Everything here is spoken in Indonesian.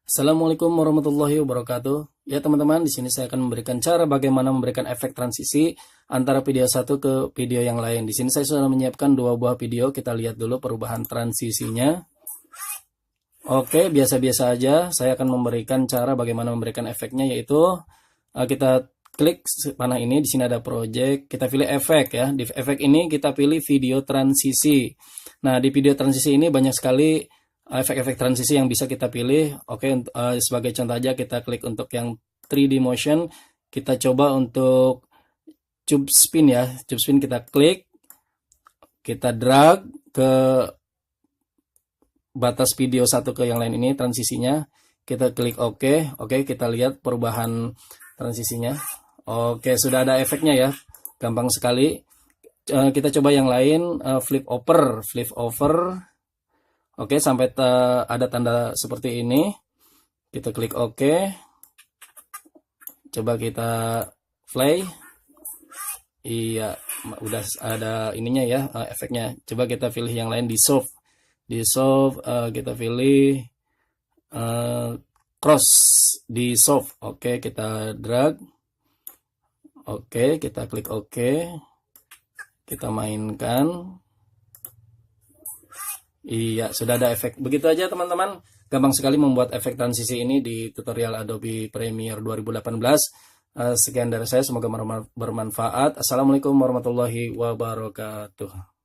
Assalamualaikum warahmatullahi wabarakatuh. Ya teman-teman, di sini saya akan memberikan cara bagaimana memberikan efek transisi antara video satu ke video yang lain. Di sini saya sudah menyiapkan dua buah video. Kita lihat dulu perubahan transisinya. Oke, biasa-biasa aja. Saya akan memberikan cara bagaimana memberikan efeknya, yaitu kita klik panah ini. Di sini ada project. Kita pilih efek ya. Di efek ini kita pilih video transisi. Nah, di video transisi ini banyak sekali efek-efek transisi yang bisa kita pilih. Oke, sebagai contoh aja kita klik untuk yang 3D motion. Kita coba untuk tube spin ya. Tube spin kita klik. Kita drag ke batas video satu ke yang lain ini transisinya. Kita klik OK. Oke, kita lihat perubahan transisinya. Oke, sudah ada efeknya ya. Gampang sekali. Kita coba yang lain, flip over. Flip over. Oke, sampai ada tanda seperti ini. Kita klik OK. Coba kita play. Iya, udah ada ininya ya, efeknya. Coba kita pilih yang lain di solve. Di solve kita pilih cross di solve. Oke, kita drag. Oke, kita klik OK. Kita mainkan. Iya, sudah ada efek. Begitu aja teman-teman. Gampang sekali membuat efek transisi ini di tutorial Adobe Premiere 2018. Sekian dari saya, semoga bermanfaat. Assalamualaikum warahmatullahi wabarakatuh.